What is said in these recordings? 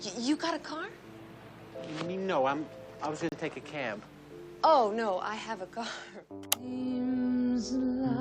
You got a car? No, I was gonna take a cab. Oh, no, I have a car. Seems like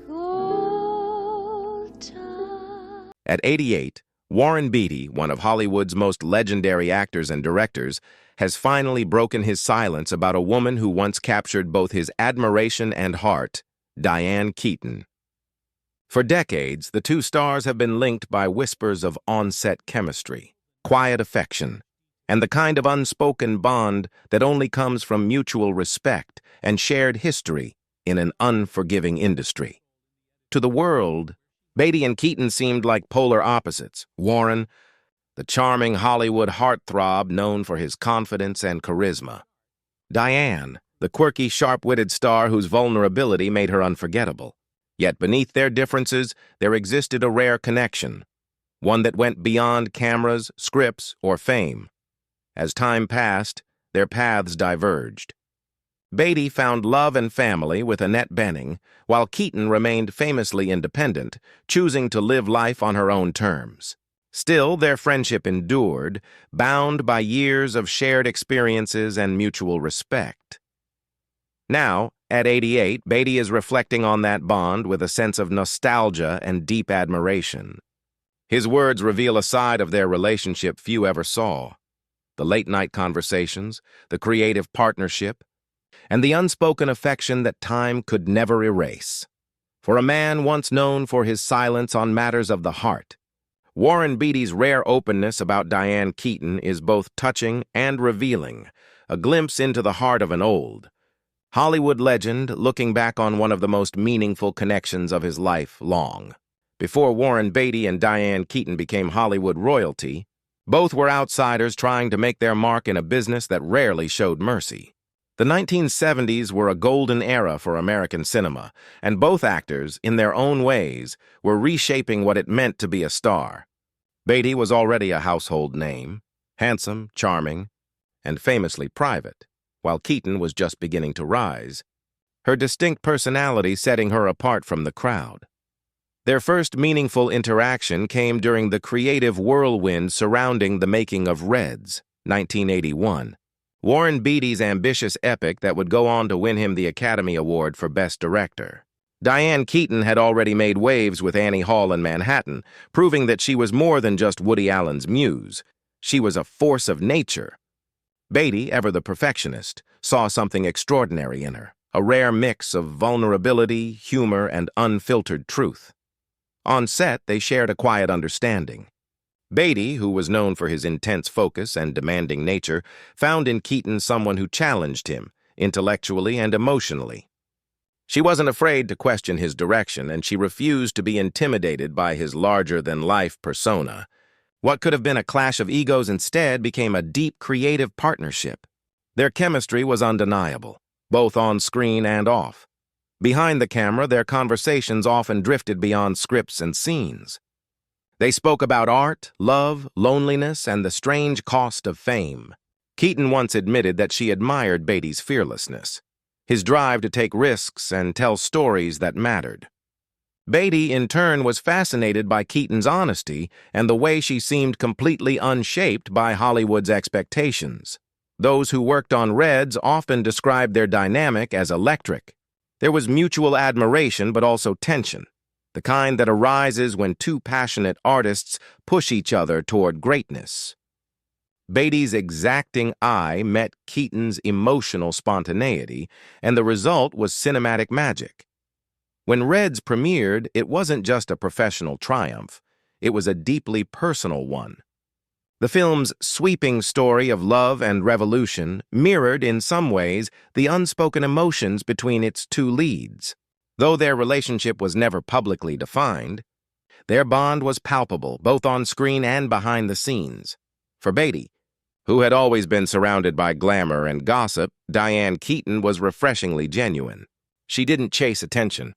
old time. At 88, Warren Beatty, one of Hollywood's most legendary actors and directors, has finally broken his silence about a woman who once captured both his admiration and heart, Diane Keaton. For decades, the two stars have been linked by whispers of on-set chemistry, quiet affection, and the kind of unspoken bond that only comes from mutual respect and shared history in an unforgiving industry. To the world, Beatty and Keaton seemed like polar opposites. Warren, the charming Hollywood heartthrob known for his confidence and charisma. Diane, the quirky, sharp-witted star whose vulnerability made her unforgettable. Yet beneath their differences, there existed a rare connection, one that went beyond cameras, scripts, or fame. As time passed, their paths diverged. Beatty found love and family with Annette Bening, while Keaton remained famously independent, choosing to live life on her own terms. Still, their friendship endured, bound by years of shared experiences and mutual respect. Now, at 88, Beatty is reflecting on that bond with a sense of nostalgia and deep admiration. His words reveal a side of their relationship few ever saw. The late-night conversations, the creative partnership, and the unspoken affection that time could never erase. For a man once known for his silence on matters of the heart, Warren Beatty's rare openness about Diane Keaton is both touching and revealing, a glimpse into the heart of an old Hollywood legend looking back on one of the most meaningful connections of his life long. Before Warren Beatty and Diane Keaton became Hollywood royalty, both were outsiders trying to make their mark in a business that rarely showed mercy. The 1970s were a golden era for American cinema, and both actors, in their own ways, were reshaping what it meant to be a star. Beatty was already a household name, handsome, charming, and famously private, while Keaton was just beginning to rise, her distinct personality setting her apart from the crowd. Their first meaningful interaction came during the creative whirlwind surrounding the making of Reds, 1981. Warren Beatty's ambitious epic that would go on to win him the Academy Award for Best Director. Diane Keaton had already made waves with Annie Hall in Manhattan, proving that she was more than just Woody Allen's muse. She was a force of nature. Beatty, ever the perfectionist, saw something extraordinary in her, a rare mix of vulnerability, humor, and unfiltered truth. On set, they shared a quiet understanding. Beatty, who was known for his intense focus and demanding nature, found in Keaton someone who challenged him, intellectually and emotionally. She wasn't afraid to question his direction, and she refused to be intimidated by his larger-than-life persona. What could have been a clash of egos instead became a deep creative partnership. Their chemistry was undeniable, both on screen and off. Behind the camera, their conversations often drifted beyond scripts and scenes. They spoke about art, love, loneliness, and the strange cost of fame. Keaton once admitted that she admired Beatty's fearlessness, his drive to take risks and tell stories that mattered. Beatty, in turn, was fascinated by Keaton's honesty and the way she seemed completely unshaped by Hollywood's expectations. Those who worked on Reds often described their dynamic as electric. There was mutual admiration but also tension, the kind that arises when two passionate artists push each other toward greatness. Beatty's exacting eye met Keaton's emotional spontaneity, and the result was cinematic magic. When Reds premiered, it wasn't just a professional triumph, it was a deeply personal one. The film's sweeping story of love and revolution mirrored, in some ways, the unspoken emotions between its two leads. Though their relationship was never publicly defined, their bond was palpable, both on screen and behind the scenes. For Beatty, who had always been surrounded by glamour and gossip, Diane Keaton was refreshingly genuine. She didn't chase attention.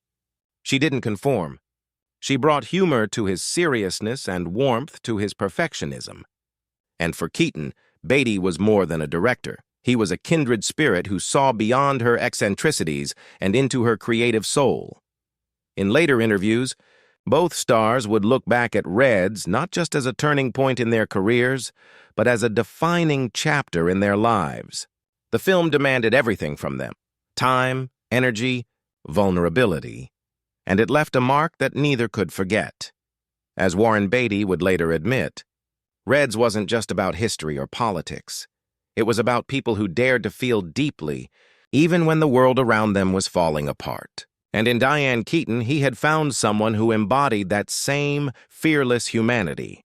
She didn't conform. She brought humor to his seriousness and warmth to his perfectionism. And for Keaton, Beatty was more than a director. He was a kindred spirit who saw beyond her eccentricities and into her creative soul. In later interviews, Both stars would look back at Reds not just as a turning point in their careers, but as a defining chapter in their lives. The film demanded everything from them: time, energy, vulnerability, and it left a mark that neither could forget. As Warren Beatty would later admit, Reds wasn't just about history or politics. It was about people who dared to feel deeply, even when the world around them was falling apart. And in Diane Keaton, he had found someone who embodied that same fearless humanity.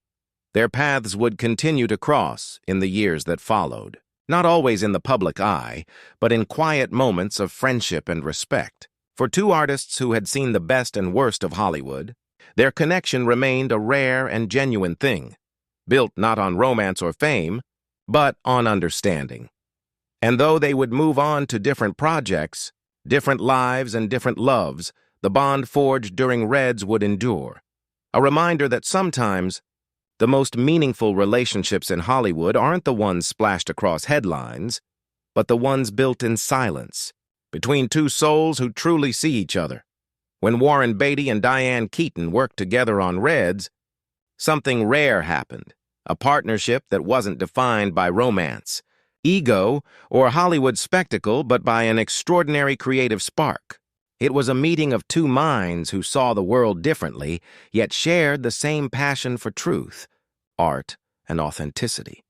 Their paths would continue to cross in the years that followed, not always in the public eye, but in quiet moments of friendship and respect. For two artists who had seen the best and worst of Hollywood, their connection remained a rare and genuine thing, built not on romance or fame, but on understanding. And though they would move on to different projects, different lives and different loves, the bond forged during Reds would endure. A reminder that sometimes the most meaningful relationships in Hollywood aren't the ones splashed across headlines, but the ones built in silence, between two souls who truly see each other. When Warren Beatty and Diane Keaton worked together on Reds, something rare happened, a partnership that wasn't defined by romance, ego, or Hollywood spectacle, but by an extraordinary creative spark. It was a meeting of two minds who saw the world differently, yet shared the same passion for truth, art, and authenticity.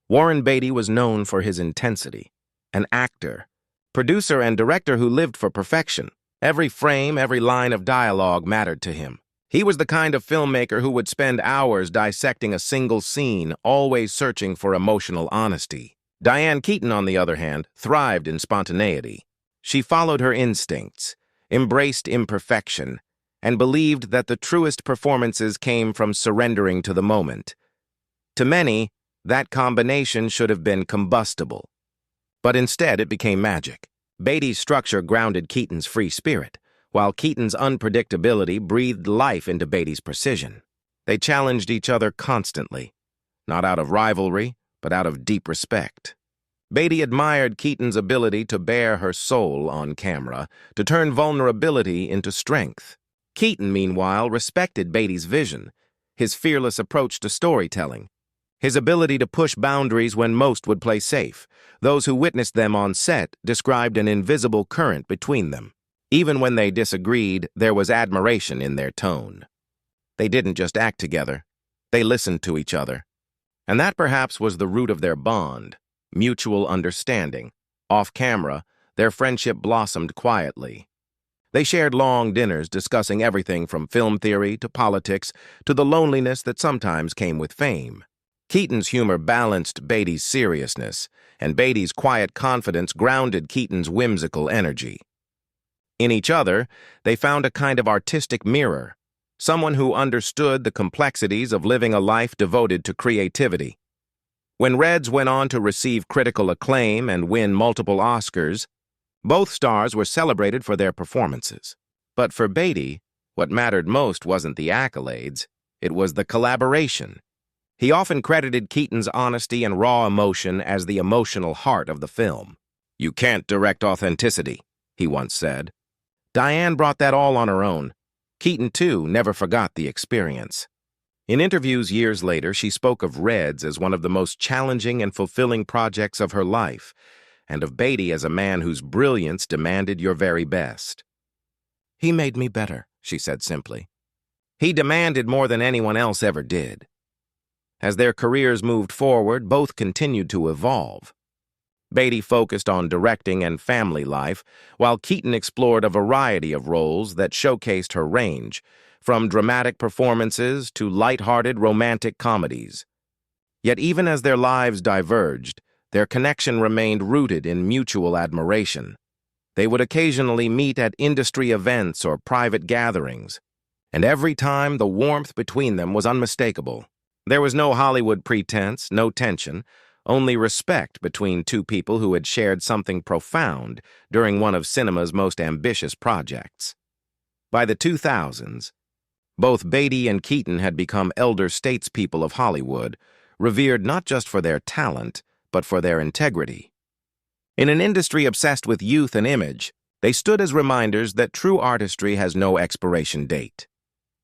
Warren Beatty was known for his intensity, an actor, producer, and director who lived for perfection. Every frame, every line of dialogue mattered to him. He was the kind of filmmaker who would spend hours dissecting a single scene, always searching for emotional honesty. Diane Keaton, on the other hand, thrived in spontaneity. She followed her instincts, embraced imperfection, and believed that the truest performances came from surrendering to the moment. To many, that combination should have been combustible. But instead, it became magic. Beatty's structure grounded Keaton's free spirit, while Keaton's unpredictability breathed life into Beatty's precision. They challenged each other constantly, not out of rivalry, but out of deep respect. Beatty admired Keaton's ability to bare her soul on camera, to turn vulnerability into strength. Keaton, meanwhile, respected Beatty's vision, his fearless approach to storytelling, his ability to push boundaries when most would play safe. Those who witnessed them on set described an invisible current between them. Even when they disagreed, there was admiration in their tone. They didn't just act together, they listened to each other. And that perhaps was the root of their bond, mutual understanding. Off camera, their friendship blossomed quietly. They shared long dinners discussing everything from film theory to politics to the loneliness that sometimes came with fame. Keaton's humor balanced Beatty's seriousness, and Beatty's quiet confidence grounded Keaton's whimsical energy. In each other, they found a kind of artistic mirror, someone who understood the complexities of living a life devoted to creativity. When Reds went on to receive critical acclaim and win multiple Oscars, both stars were celebrated for their performances. But for Beatty, what mattered most wasn't the accolades, it was the collaboration. He often credited Keaton's honesty and raw emotion as the emotional heart of the film. "You can't direct authenticity," he once said. Diane brought that all on her own. Keaton, too, never forgot the experience. In interviews years later, she spoke of Reds as one of the most challenging and fulfilling projects of her life, and of Beatty as a man whose brilliance demanded your very best. "He made me better," she said simply. He demanded more than anyone else ever did. As their careers moved forward, both continued to evolve. Beatty focused on directing and family life, while Keaton explored a variety of roles that showcased her range, from dramatic performances to light-hearted romantic comedies. Yet even as their lives diverged, their connection remained rooted in mutual admiration. They would occasionally meet at industry events or private gatherings, and every time the warmth between them was unmistakable. There was no Hollywood pretense, no tension, only respect between two people who had shared something profound during one of cinema's most ambitious projects. By the 2000s, both Beatty and Keaton had become elder statespeople of Hollywood, revered not just for their talent, but for their integrity. In an industry obsessed with youth and image, they stood as reminders that true artistry has no expiration date.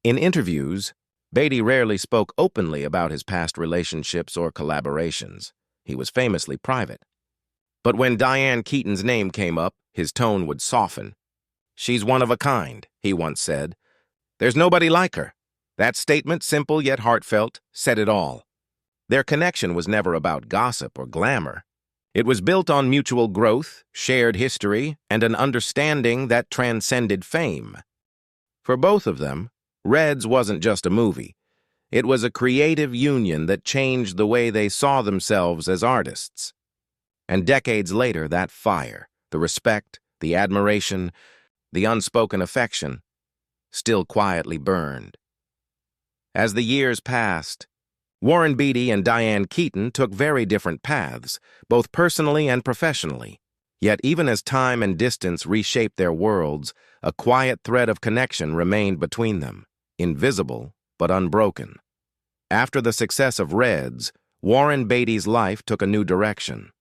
In interviews, Beatty rarely spoke openly about his past relationships or collaborations. He was famously private. But when Diane Keaton's name came up, his tone would soften. "She's one of a kind," he once said. "There's nobody like her." That statement, simple yet heartfelt, said it all. Their connection was never about gossip or glamour. It was built on mutual growth, shared history, and an understanding that transcended fame. For both of them, Reds wasn't just a movie. It was a creative union that changed the way they saw themselves as artists. And decades later, that fire, the respect, the admiration, the unspoken affection, still quietly burned. As the years passed, Warren Beatty and Diane Keaton took very different paths, both personally and professionally. Yet even as time and distance reshaped their worlds, a quiet thread of connection remained between them, invisible but unbroken. After the success of Reds, Warren Beatty's life took a new direction.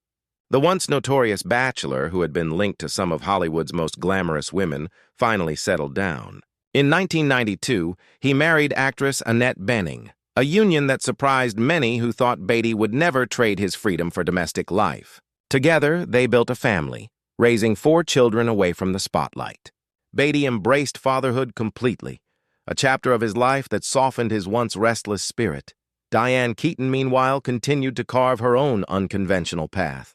The once notorious bachelor, who had been linked to some of Hollywood's most glamorous women, finally settled down. In 1992, he married actress Annette Bening, a union that surprised many who thought Beatty would never trade his freedom for domestic life. Together, they built a family, raising 4 children away from the spotlight. Beatty embraced fatherhood completely, a chapter of his life that softened his once restless spirit. Diane Keaton, meanwhile, continued to carve her own unconventional path.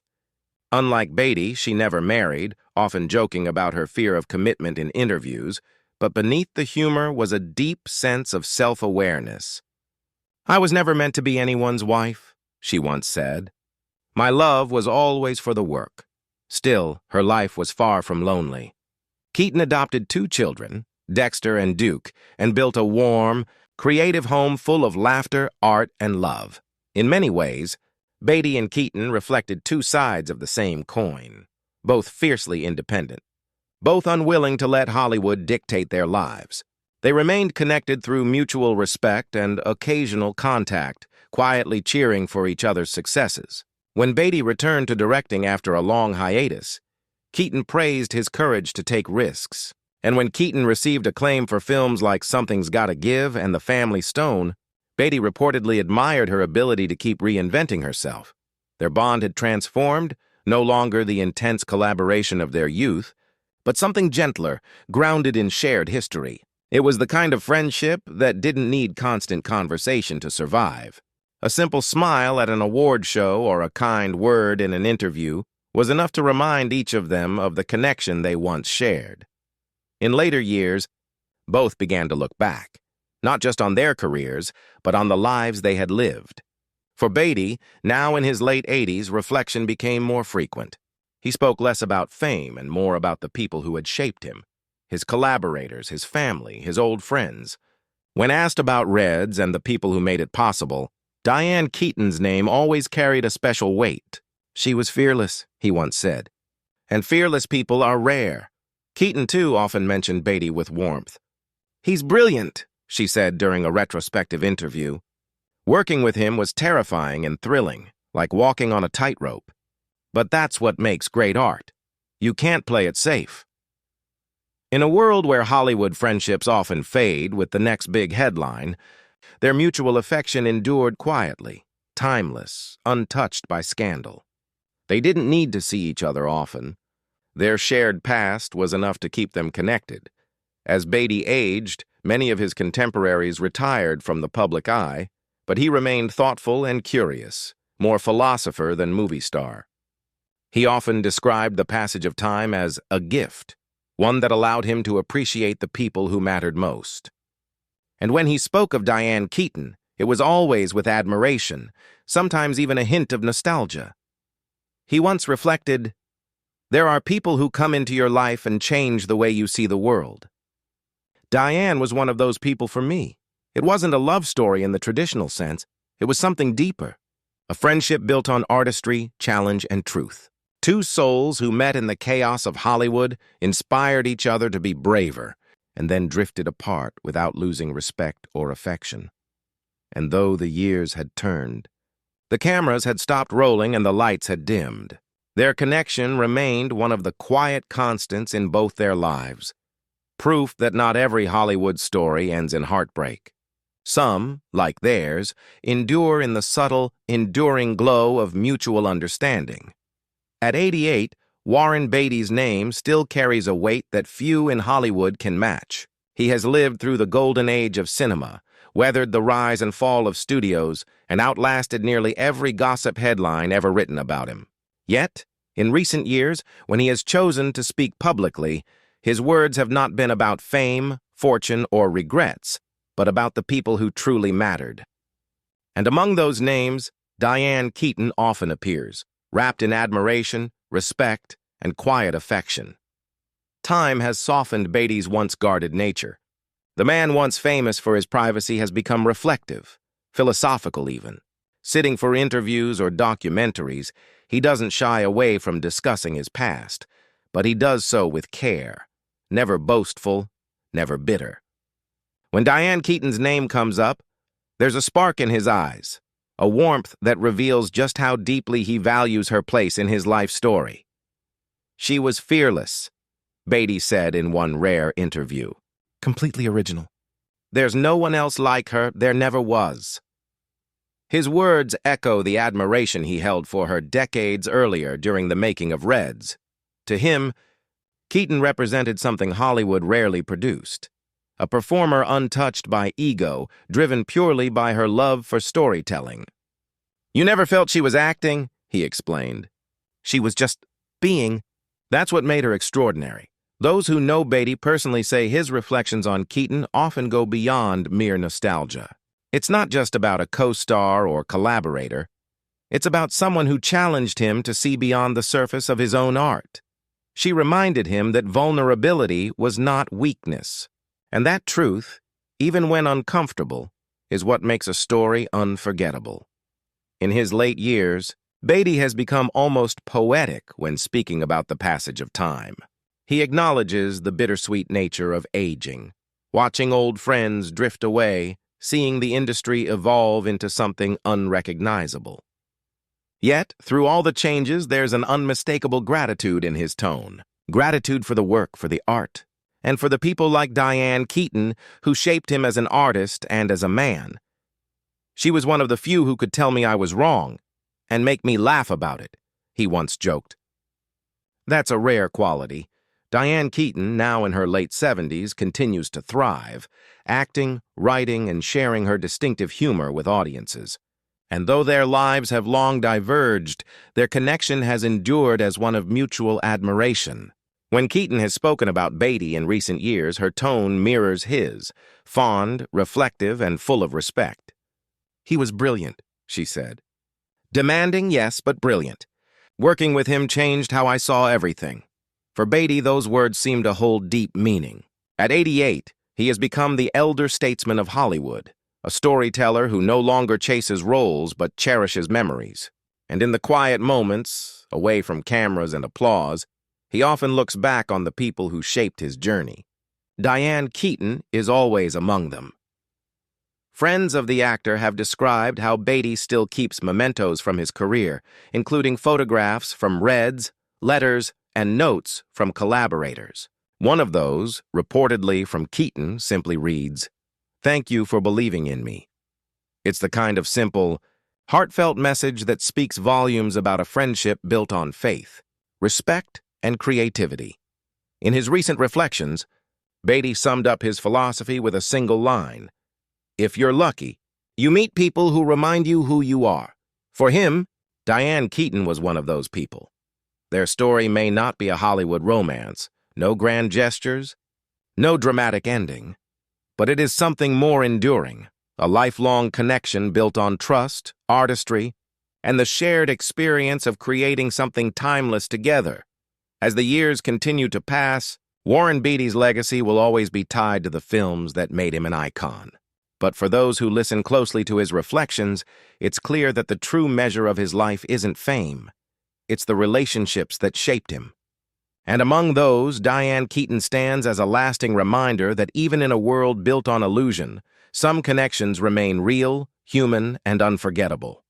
Unlike Beatty, she never married, often joking about her fear of commitment in interviews, but beneath the humor was a deep sense of self-awareness. "I was never meant to be anyone's wife," she once said. "My love was always for the work." Still, her life was far from lonely. Keaton adopted 2 children, Dexter and Duke, and built a warm, creative home full of laughter, art, and love. In many ways, Beatty and Keaton reflected 2 sides of the same coin, both fiercely independent, both unwilling to let Hollywood dictate their lives. They remained connected through mutual respect and occasional contact, quietly cheering for each other's successes. When Beatty returned to directing after a long hiatus, Keaton praised his courage to take risks. And when Keaton received acclaim for films like Something's Gotta Give and The Family Stone, Beatty reportedly admired her ability to keep reinventing herself. Their bond had transformed, no longer the intense collaboration of their youth, but something gentler, grounded in shared history. It was the kind of friendship that didn't need constant conversation to survive. A simple smile at an award show or a kind word in an interview was enough to remind each of them of the connection they once shared. In later years, both began to look back, not just on their careers, but on the lives they had lived. For Beatty, now in his late 80s, reflection became more frequent. He spoke less about fame and more about the people who had shaped him, his collaborators, his family, his old friends. When asked about Reds and the people who made it possible, Diane Keaton's name always carried a special weight. "She was fearless," he once said. And fearless people are rare. Keaton, too, often mentioned Beatty with warmth. "He's brilliant," she said during a retrospective interview. Working with him was terrifying and thrilling, like walking on a tightrope. But that's what makes great art. You can't play it safe. In a world where Hollywood friendships often fade with the next big headline, their mutual affection endured quietly, timeless, untouched by scandal. They didn't need to see each other often. Their shared past was enough to keep them connected. As Beatty aged, many of his contemporaries retired from the public eye, but he remained thoughtful and curious, more philosopher than movie star. He often described the passage of time as a gift, one that allowed him to appreciate the people who mattered most. And when he spoke of Diane Keaton, it was always with admiration, sometimes even a hint of nostalgia. He once reflected, "There are people who come into your life and change the way you see the world. Diane was one of those people for me. It wasn't a love story in the traditional sense. It was something deeper, a friendship built on artistry, challenge, and truth. 2 souls who met in the chaos of Hollywood, inspired each other to be braver, and then drifted apart without losing respect or affection. And though the years had turned, the cameras had stopped rolling and the lights had dimmed, their connection remained one of the quiet constants in both their lives. proof that not every Hollywood story ends in heartbreak. Some, like theirs, endure in the subtle, enduring glow of mutual understanding. At 88, Warren Beatty's name still carries a weight that few in Hollywood can match. He has lived through the golden age of cinema, weathered the rise and fall of studios, and outlasted nearly every gossip headline ever written about him. Yet, in recent years, when he has chosen to speak publicly, his words have not been about fame, fortune, or regrets, but about the people who truly mattered. And among those names, Diane Keaton often appears, wrapped in admiration, respect, and quiet affection. Time has softened Beatty's once guarded nature. The man once famous for his privacy has become reflective, philosophical even. Sitting for interviews or documentaries, he doesn't shy away from discussing his past, but he does so with care, never boastful, never bitter. When Diane Keaton's name comes up, there's a spark in his eyes, a warmth that reveals just how deeply he values her place in his life story. She was fearless, Beatty said in one rare interview. Completely original. There's no one else like her, there never was. His words echo the admiration he held for her decades earlier during the making of Reds. To him, Keaton represented something Hollywood rarely produced. A performer untouched by ego, driven purely by her love for storytelling. You never felt she was acting, he explained. She was just being. That's what made her extraordinary. Those who know Beatty personally say his reflections on Keaton often go beyond mere nostalgia. It's not just about a co-star or collaborator. It's about someone who challenged him to see beyond the surface of his own art. She reminded him that vulnerability was not weakness. And that truth, even when uncomfortable, is what makes a story unforgettable. In his late years, Beatty has become almost poetic when speaking about the passage of time. He acknowledges the bittersweet nature of aging, watching old friends drift away, seeing the industry evolve into something unrecognizable. Yet, through all the changes, there's an unmistakable gratitude in his tone. Gratitude for the work, for the art, and for the people like Diane Keaton who shaped him as an artist and as a man. She was one of the few who could tell me I was wrong and make me laugh about it, he once joked. That's a rare quality. Diane Keaton, now in her late 70s, continues to thrive, acting, writing, and sharing her distinctive humor with audiences. And though their lives have long diverged, their connection has endured as one of mutual admiration. When Keaton has spoken about Beatty in recent years, her tone mirrors his, fond, reflective, and full of respect. He was brilliant, she said. Demanding, yes, but brilliant. Working with him changed how I saw everything. For Beatty, those words seem to hold deep meaning. At 88, he has become the elder statesman of Hollywood, a storyteller who no longer chases roles but cherishes memories. And in the quiet moments, away from cameras and applause, he often looks back on the people who shaped his journey. Diane Keaton is always among them. Friends of the actor have described how Beatty still keeps mementos from his career, including photographs from Reds, letters, and notes from collaborators. One of those, reportedly from Keaton, simply reads, "Thank you for believing in me." It's the kind of simple, heartfelt message that speaks volumes about a friendship built on faith, respect, and creativity. In his recent reflections, Beatty summed up his philosophy with a single line. If you're lucky, you meet people who remind you who you are. For him, Diane Keaton was one of those people. Their story may not be a Hollywood romance, no grand gestures, no dramatic ending, but it is something more enduring, a lifelong connection built on trust, artistry, and the shared experience of creating something timeless together. As the years continue to pass, Warren Beatty's legacy will always be tied to the films that made him an icon. But for those who listen closely to his reflections, it's clear that the true measure of his life isn't fame. It's the relationships that shaped him. And among those, Diane Keaton stands as a lasting reminder that even in a world built on illusion, some connections remain real, human, and unforgettable.